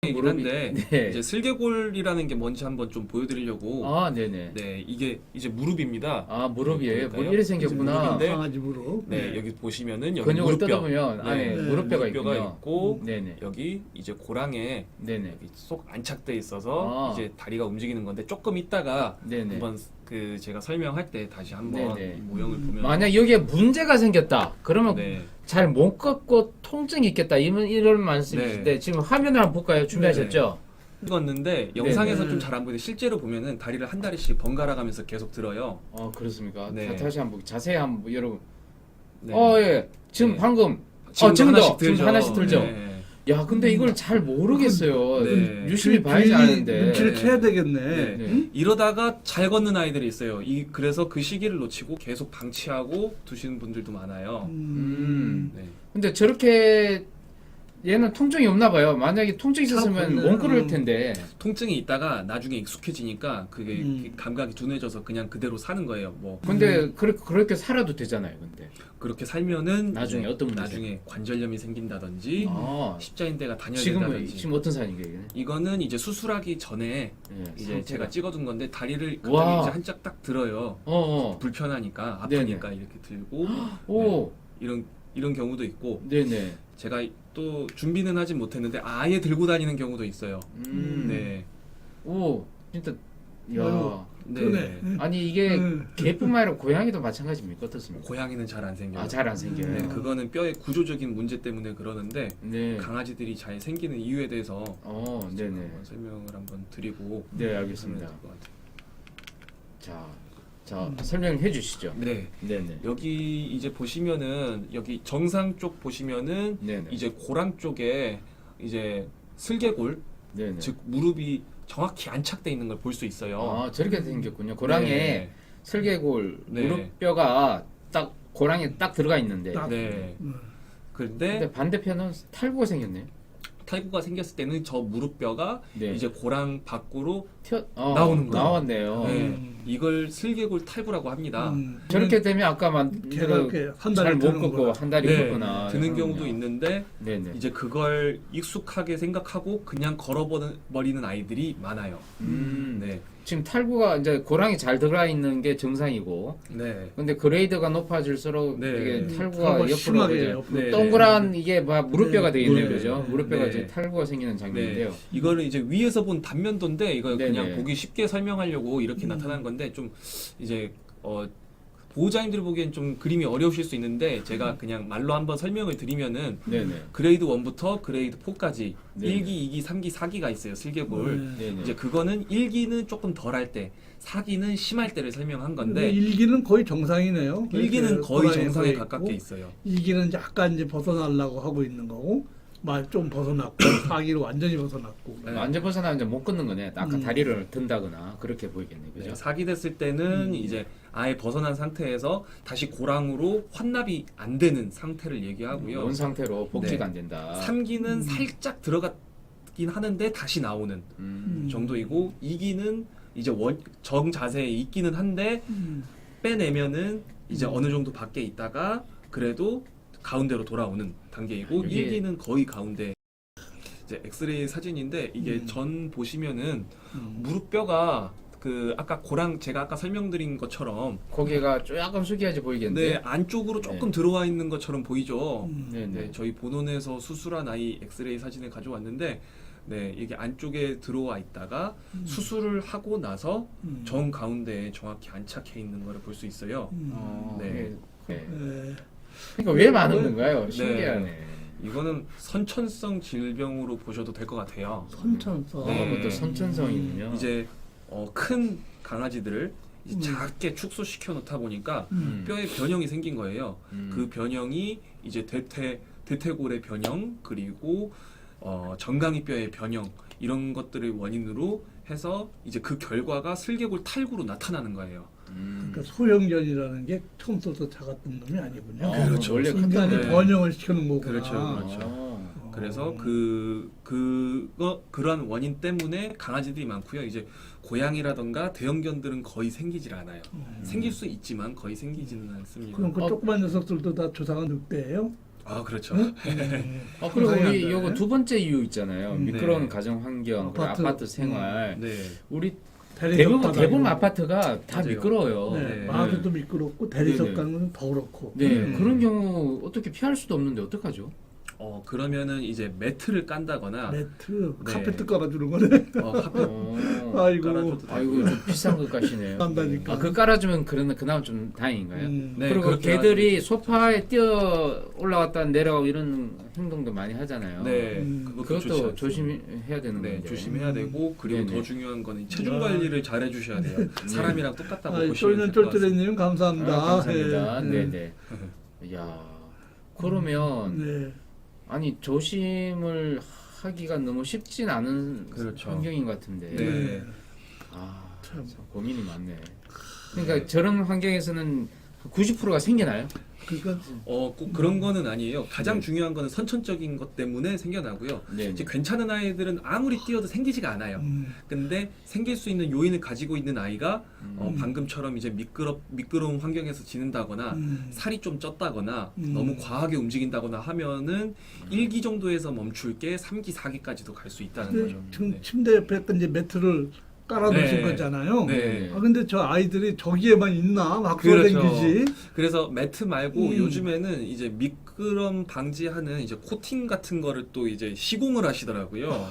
이긴 한데 네. 이제 슬개골이라는 게 뭔지 한번 좀 보여드리려고. 아, 네네. 네, 이게 이제 무릎입니다. 아, 무릎이에요. 보일까요? 뭐 이래 생겼구나. 무릎인데 강아지 무릎. 네, 여기 보시면은 여기 근육을 무릎뼈. 뜯어보면 안에 네, 무릎뼈가 무릎뼈가 있군요. 있고 네네. 여기 이제 고랑에 네네. 여기 쏙 안착돼 있어서 아. 이제 다리가 움직이는 건데 조금 있다가 네네. 한번 그 제가 설명할 때 다시 한번 네네. 이 모형을 보면 만약 여기에 문제가 생겼다. 그러면 네. 잘 못 걷고 통증이 있겠다. 이런 말씀이신데 네. 지금 화면을 한번 볼까요? 준비하셨죠? 찍었는데 영상에서 네. 좀 잘 안 보이는데 실제로 보면은 다리를 한 다리씩 번갈아 가면서 계속 들어요. 그렇습니까? 네. 다시 한번 자세히 한번 여러분. 네. 예. 지금 네. 방금 지금도 지금도 하나씩 들죠. 지금 하나씩 들죠. 네. 야, 근데 이걸 잘 모르겠어요. 네. 유심히 봐야지 아는데. 눈치를 네. 채야 되겠네. 네. 네. 이러다가 잘 걷는 아이들이 있어요. 그래서 그 시기를 놓치고 계속 방치하고 두시는 분들도 많아요. 네. 근데 저렇게 얘는 통증이 없나 봐요. 만약에 통증이 있었으면 그렇네. 못 그럴 텐데. 통증이 있다가 나중에 익숙해지니까 그게 감각이 둔해져서 그냥 그대로 사는 거예요. 뭐 근데 그렇게 살아도 되잖아요. 근데. 그렇게 살면은 나중에 이제 어떤 문제? 나중에 관절염이 생긴다든지 아, 십자인대가 지금 단열된다든지 어떤 사연인 거예요? 이거는 이제 수술하기 전에 예, 이제 상태가. 제가 찍어둔 건데 다리를 와. 갑자기 이제 한짝 딱 들어요. 불편하니까 아프니까 이렇게 들고 오, 이런 경우도 있고 네네. 제가 또 준비는 하진 못했는데 아예 들고 다니는 경우도 있어요. 네. 오, 진짜, 야. 아이고. 네. 그러네. 아니 이게 개뿐만 아니라 고양이도 마찬가지입니까? 어떻습니까? 고양이는 잘 안 생겨요. 아, 잘 안 생겨요. 네, 그거는 뼈의 구조적인 문제 때문에 그러는데 네. 강아지들이 잘 생기는 이유에 대해서 제가 네네. 한번 설명을 한번 드리고 네, 알겠습니다. 하면 될것 같아요. 자, 설명해 주시죠. 네. 네네. 여기 이제 보시면은 여기 정상 쪽 보시면은 네네. 이제 고랑 쪽에 이제 슬개골 네네. 즉 무릎이 정확히 안착돼 있는 걸 볼 수 있어요. 아, 저렇게 생겼군요. 고랑에 네. 슬개골 네. 무릎뼈가 딱 고랑에 딱 들어가 있는데. 딱. 네. 근데 그런데 반대편은 탈구가 생겼네요. 탈구가 생겼을 때는 저 무릎뼈가 네. 이제 고랑 밖으로 나오는 거예요. 나왔네요. 네, 이걸 슬개골 탈구라고 합니다. 저렇게 되면 아까 걔가 이렇게 한 다리 잘못 드는 걷고 거야. 한 다리 네, 걷거나 드는 그러는군요. 경우도 있는데 네네. 이제 그걸 익숙하게 생각하고 그냥 걸어버리는 아이들이 많아요. 네, 지금 탈구가 이제 고랑이 잘 들어가 있는 게 정상이고, 네, 근데 그레이드가 높아질수록 네. 이게 탈구가 탈구가 옆으로 심하게 이제 옆으로. 네. 동그란 이게 무릎뼈가 네. 되겠네요, 네. 그죠? 무릎뼈가 네. 이제 탈구가 생기는 장면인데요. 이거는 이제 위에서 본 단면도인데 이거 네네. 그냥 보기 쉽게 설명하려고 이렇게 나타난 건데 좀 이제 보호자님들 보기엔 좀 그림이 어려우실 수 있는데 제가 그냥 말로 한번 설명을 드리면은 네네. 그레이드 1부터 그레이드 4까지 네. 1기, 2기, 3기, 4기가 있어요. 슬개골. 네네. 이제 그거는 1기는 조금 덜할 때, 4기는 심할 때를 설명한 근데 건데 일기는 거의 정상이네요. 1기는 거의 고라니에 정상에 있고, 가깝게 있어요. 2기는 약간 이제 벗어나려고 하고 있는 거고, 말 좀 벗어났고, 4기로 완전히 벗어났고. 네. 완전 벗어나면 이제 못 걷는 거네. 아까 음. 다리를 든다거나 그렇게 보이겠네요, 네, 그죠? 4기 됐을 때는 이제 아예 벗어난 상태에서 다시 고랑으로 환납이 안 되는 상태를 얘기하고요. 온 상태로 복귀가 네. 안 된다. 3기는 살짝 들어갔긴 하는데 다시 나오는 정도이고 2기는 이제 정 자세에 있기는 한데 빼내면은 이제 어느 정도 밖에 있다가 그래도 가운데로 돌아오는 단계이고 이게- 1기는 거의 가운데. 이제 엑스레이 사진인데 이게 전 보시면은 무릎뼈가 그 아까 고랑 제가 아까 설명드린 것처럼 고개가 조금 숙여야지 네, 보이겠는데. 안쪽으로 조금 네. 들어와 있는 것처럼 보이죠. 네네. 네, 저희 본원에서 수술한 아이 엑스레이 사진을 가져왔는데 네, 이게 안쪽에 들어와 있다가 수술을 하고 나서 정 가운데에 정확히 안착해 있는 것을 볼 수 있어요. 네. 네. 네. 그러니까 왜 많은 건가요? 신기하네. 이거는 선천성 질병으로 보셔도 될 것 같아요. 선천성. 네. 그것도 선천성이군요. 이제 큰 강아지들을 이제 작게 축소시켜 놓다 보니까 뼈에 변형이 생긴 거예요. 그 변형이 이제 대퇴골의 변형 그리고 정강이 뼈의 변형 이런 것들을 원인으로 해서 이제 그 결과가 슬개골 탈구로 나타나는 거예요. 그러니까 소형견이라는 게 처음부터 작았던 놈이 아니군요. 그렇죠. 원래 인간이 네. 번영을 시켜놓은 거구나. 그렇죠, 그렇죠. 아. 그래서 그러한 원인 때문에 강아지들이 많고요. 이제 고양이라던가 대형견들은 거의 생기질 않아요. 생길 수 있지만 거의 생기지는 않습니다. 그럼 그 조그만 녀석들도 다 조상은 늑대예요? 아 그렇죠. 그리고 상상이 안 우리 되네. 요거 두 번째 이유 있잖아요. 미끄러운 네. 가정 환경, 그리고 아파트. 아파트 생활. 네. 우리 대리석 대부분 바닥이고. 아파트가 다 맞아요. 미끄러워요. 네, 네. 마을도 미끄럽고 대리석 네네. 가는 더 그렇고. 네, 그런 경우 어떻게 피할 수도 없는데 어떡하죠? 그러면은 이제 매트를 깐다거나 매트, 네. 카페트 깔아주는 거네. 카펫 아이고. 깔아줘도 되고. 아이고 좀 비싼 것 같이네요. 깐다니까. 그 깔아주면 그나마 좀 다행인가요? 네, 그리고 그렇게 개들이 소파에 뛰어 올라갔다 내려가고 이런 행동도 많이 하잖아요. 네, 그것도 좋지 않죠. 조심해야 되는 네, 건데. 조심해야 되고 그리고 네네. 더 중요한 거는 체중 관리를 잘 해주셔야 돼요. 사람이랑 똑같다고 아이, 보시면 될 것 같습니다. 쫄쫄쫄쫄이님 감사합니다. 감사합니다. 네. 네네. 야 그러면 네. 아니 조심을 하기가 너무 쉽진 않은 그렇죠. 환경인 것 같은데. 네. 참. 참 고민이 많네. 그러니까 저런 환경에서는 90%가 생겨나요? 그러니까 꼭 그런 거는 아니에요. 가장 중요한 거는 선천적인 것 때문에 생겨나고요. 네. 이제 괜찮은 아이들은 아무리 뛰어도 생기지가 않아요. 근데 생길 수 있는 요인을 가지고 있는 아이가 방금처럼 이제 미끄러운 환경에서 지낸다거나 살이 좀 쪘다거나 너무 과하게 움직인다거나 하면은 1기 정도에서 멈출 게 3기, 4기까지도 갈 수 있다는 근데 거죠. 지금 네. 침대 옆에 이제 매트를 깔아놓으신 네. 거잖아요. 네. 근데 저 아이들이 저기에만 있나 막 그렇죠. 돌아다니지. 그래서 매트 말고 요즘에는 이제 미끄럼 방지하는 이제 코팅 같은 거를 또 이제 시공을 하시더라고요.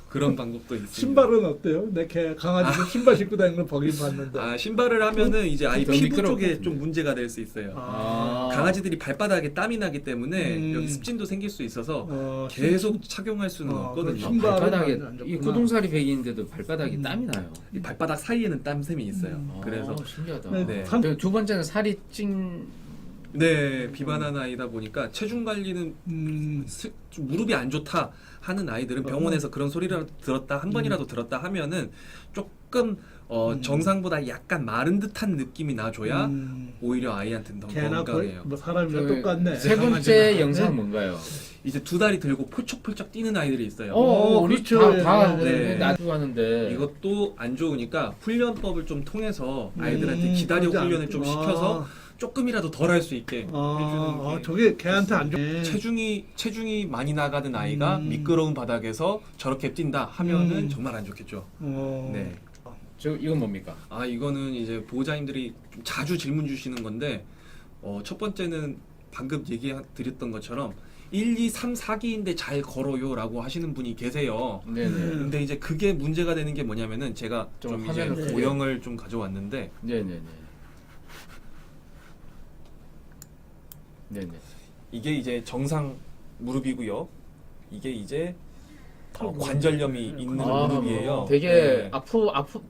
그런 방법도 있습니다. 신발은 어때요? 내 강아지도 신발 신고 다니는 거 보긴 봤는데. 신발을 하면은 이제 아이 더 피부 미끄러울 것 쪽에 같은데. 좀 문제가 될 수 있어요. 아. 강아지들이 발바닥에 땀이 나기 때문에 여기 음. 습진도 생길 수 있어서 어, 계속 착용할 수는 없거든요. 그럼 신발은 발바닥에 안 좋구나. 이 구동살이 베기는데도 발바닥에 땀이 나요. 이 발바닥 사이에는 땀샘이 있어요. 그래서 신기하다. 네. 네. 그리고 두 번째는 살이 찐. 네 비만한 아이다 보니까 체중 관리는 좀 무릎이 안 좋다 하는 아이들은 병원에서 그런 소리를 들었다 한 번이라도 들었다 하면은 조금 정상보다 약간 마른 듯한 느낌이 나줘야 오히려 아이한테는 더 개나 건강해요. 뭐 사람이랑 그 똑같네. 세 번째 강아지나. 영상 네. 뭔가요? 이제 두 다리 들고 펄쩍펄쩍 뛰는 아이들이 있어요. 우리 그렇죠. 다 네. 놔두고 하는데 이것도 안 좋으니까 훈련법을 좀 통해서 아이들한테 기다려 그러지 훈련을 좀 시켜서 조금이라도 덜 할 수 있게 해주는 게 저게 걔한테 안 좋네. 체중이 많이 나가는 아이가 미끄러운 바닥에서 저렇게 뛴다 하면은 정말 안 좋겠죠. 네. 이건 뭡니까? 이거는 이제 보호자님들이 좀 자주 질문 주시는 건데 첫 번째는 방금 얘기 드렸던 것처럼 1, 2, 3, 4기인데 잘 걸어요라고 하시는 분이 계세요. 네네. 근데 이제 그게 문제가 되는 게 뭐냐면은 제가 좀 좀 이제 화면을 고영을 좀 가져왔는데 네네네. 네네. 이게 이제 정상 무릎이고요. 이게 이제 관절염이 있는 무릎이에요. 되게 네.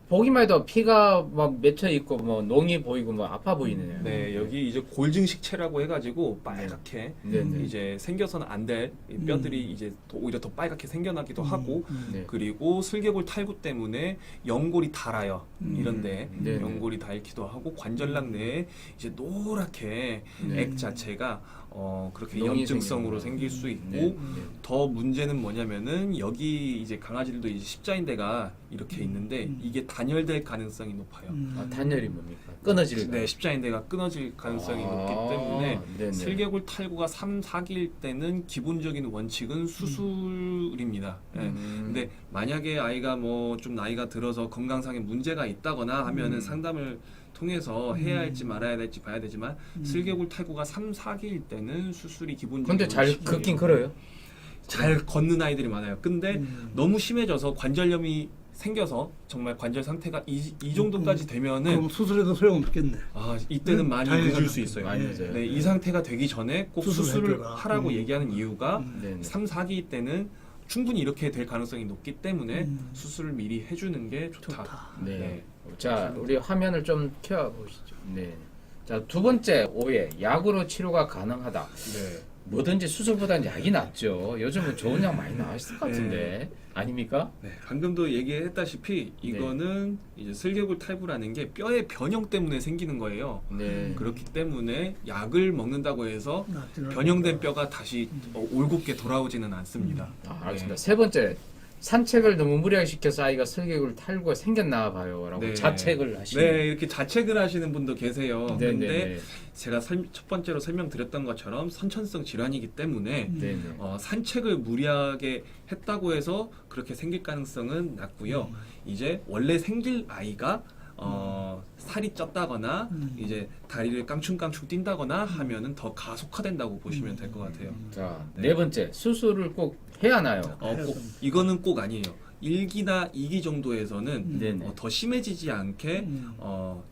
보기만 해도 피가 막 맺혀 있고 뭐 농이 보이고 뭐 아파 보이네요. 네, 여기 이제 골증식체라고 해가지고 빨갛게 네네. 이제 생겨서는 안 될 뼈들이 이제 오히려 더 빨갛게 생겨나기도 하고 네. 그리고 슬개골 탈구 때문에 연골이 닳아요. 이런데 네네. 연골이 닳기도 하고 관절락 내에 이제 노랗게 네. 액 자체가 그렇게 농이 염증성으로 생기는 생길 수 있고 네. 더 문제는 뭐냐면은 여기 이제 강아지들도 이제 십자인대가 이렇게 있는데 이게 단열될 가능성이 높아요. 단열이 뭡니까? 끊어질. 네, 십자인대가 끊어질 가능성이 높기 때문에 네네. 슬개골 탈구가 3, 4기일 때는 기본적인 원칙은 수술입니다. 예. 근데 만약에 아이가 뭐 좀 나이가 들어서 건강상의 문제가 있다거나 하면은 상담을 통해서 해야 할지 말아야 될지 봐야 되지만 슬개골 탈구가 3, 4기일 때는 수술이 기본적인 근데 잘 원칙이에요. 걷긴 걸어요. 잘 걷는 아이들이 많아요. 근데 너무 심해져서 관절염이 생겨서 정말 관절 상태가 이 정도까지 되면은 그럼 수술해도 소용없겠네. 이때는 많이 다행히 늦을 수 생각해. 있어요. 많이 늦어요. 네, 이 상태가 되기 전에 꼭 수술을 수술해줘라. 하라고 얘기하는 이유가 네네. 3, 4기 때는 충분히 이렇게 될 가능성이 높기 때문에 수술을 미리 해주는 게 좋다. 네. 네. 자, 우리 화면을 좀 켜 보시죠. 네. 자, 두 번째 오해. 약으로 치료가 가능하다. 네. 뭐든지 수술보다는 약이 낫죠. 요즘은 좋은 약 많이 나왔을 것 같은데. 아닙니까? 네, 방금도 얘기했다시피 이거는 이제 슬개골 탈구라는 게 뼈의 변형 때문에 생기는 거예요. 네. 그렇기 때문에 약을 먹는다고 해서 낫지는 변형된 않겠다. 뼈가 다시 올곧게 돌아오지는 않습니다. 알겠습니다. 세 번째 산책을 너무 무리하게 시켜서 아이가 설계골 탈구가 생겼나 봐요라고 네. 자책을 하시는. 네, 이렇게 자책을 하시는 분도 계세요. 네, 근데 네, 제가 첫 번째로 설명드렸던 것처럼 선천성 질환이기 때문에 네, 네. 산책을 무리하게 했다고 해서 그렇게 생길 가능성은 낮고요. 이제 원래 생길 아이가 살이 쪘다거나 이제 다리를 깡충깡충 뛴다거나 하면은 더 가속화된다고 보시면 될 것 같아요. 자, 네. 네 번째 수술을 꼭 해야 하나요? 이거는 꼭 아니에요. 1기나 2기 정도에서는 네네. 더 심해지지 않게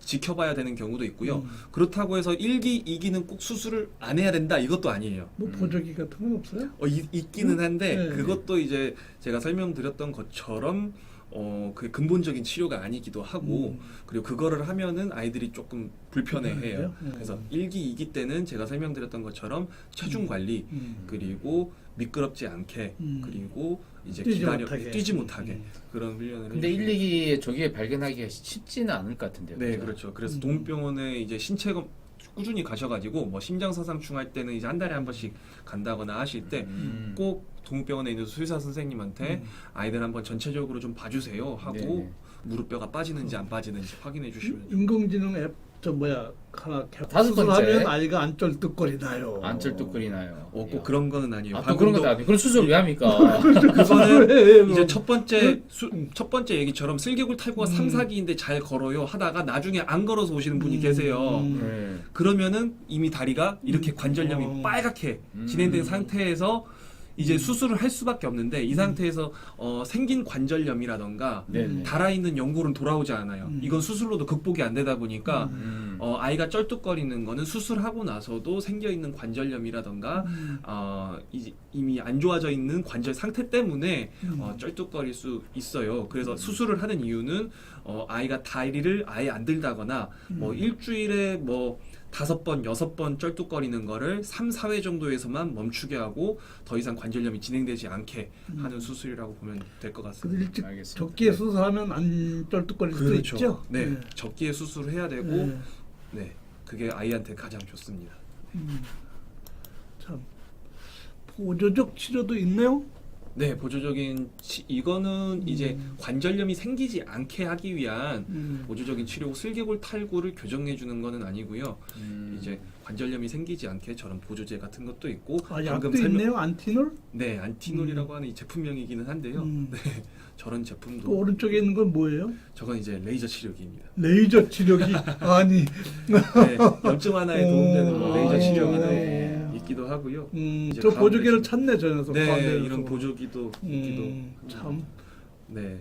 지켜봐야 되는 경우도 있고요. 그렇다고 해서 1기, 2기는 꼭 수술을 안 해야 된다 이것도 아니에요. 뭐 보조기 같은 건 없어요? 있기는 한데 네. 그것도 이제 제가 설명드렸던 것처럼 그 근본적인 치료가 아니기도 하고 그리고 그거를 하면은 아이들이 조금 불편해해요. 그래서 1기, 2기 때는 제가 설명드렸던 것처럼 체중 관리 그리고 미끄럽지 않게 그리고 이제 뛰지 못하게 그런 훈련을 근데 해주고요. 1, 2기 조기에 발견하기가 쉽지는 않을 것 같은데요. 네, 그죠? 그렇죠. 그래서 동물병원에 이제 신체검 꾸준히 가셔가지고 뭐 심장사상충 할 때는 이제 한 달에 한 번씩 간다거나 하실 때 꼭 동물병원에 있는 수의사 선생님한테 아이들 한번 전체적으로 좀 봐주세요 하고 네네. 무릎뼈가 빠지는지 안 빠지는지 확인해 주시면 돼요. 인공지능 앱 하나 다섯 번째. 수술하면 아이가 안 쩔뚝거리나요? 안 쩔뚝거리나요? 꼭 그런 거는 아니에요. 또 그런 것도 아니에요. 그럼 수술 왜 합니까? 그거는 이제 첫 번째 얘기처럼 슬개골 탈구가 3, 4기인데 잘 걸어요 하다가 나중에 안 걸어서 오시는 분이 계세요. 네. 그러면은 이미 다리가 이렇게 관절염이 빨갛게 진행된 상태에서 이제 수술을 할 수밖에 없는데 이 상태에서 생긴 관절염이라던가 네네. 달아있는 연골은 돌아오지 않아요. 이건 수술로도 극복이 안 되다 보니까 아이가 쩔뚝거리는 거는 수술하고 나서도 생겨있는 관절염이라던가 이미 안 좋아져 있는 관절 상태 때문에 쩔뚝거릴 수 있어요. 그래서 수술을 하는 이유는 아이가 다리를 아예 안 들다거나 뭐 일주일에 뭐 5번, 6번 쩔뚝거리는 거를 3, 4회 정도에서만 멈추게 하고 더 이상 관절염이 진행되지 않게 하는 수술이라고 보면 될 것 그 같습니다. 일찍 알겠습니다. 적기에 수술하면 안 쩔뚝거릴 수도 있죠. 네, 적기에 수술을 해야 되고 네. 네, 그게 아이한테 가장 좋습니다. 참 보조적 치료도 있네요. 네, 보조적인 이거는 이제 관절염이 생기지 않게 하기 위한 보조적인 치료고 슬개골 탈구를 교정해 주는 거는 아니고요. 이제 관절염이 생기지 않게 저런 보조제 같은 것도 있고 약도 있네요. 안티놀. 네, 안티놀이라고 하는 이 제품명이기는 한데요. 네, 저런 그 제품도 오른쪽에 있는 건 뭐예요? 저건 이제 레이저 치료기입니다. 레이저 치료기. 아니. 네, 염증 하나에 도움되는 뭐 레이저 치료기도 네. 있기도 하고요. 저 보조개를 찾네 저 녀석. 네, 가운데에서. 이런 보조기도 있기도 참. 네.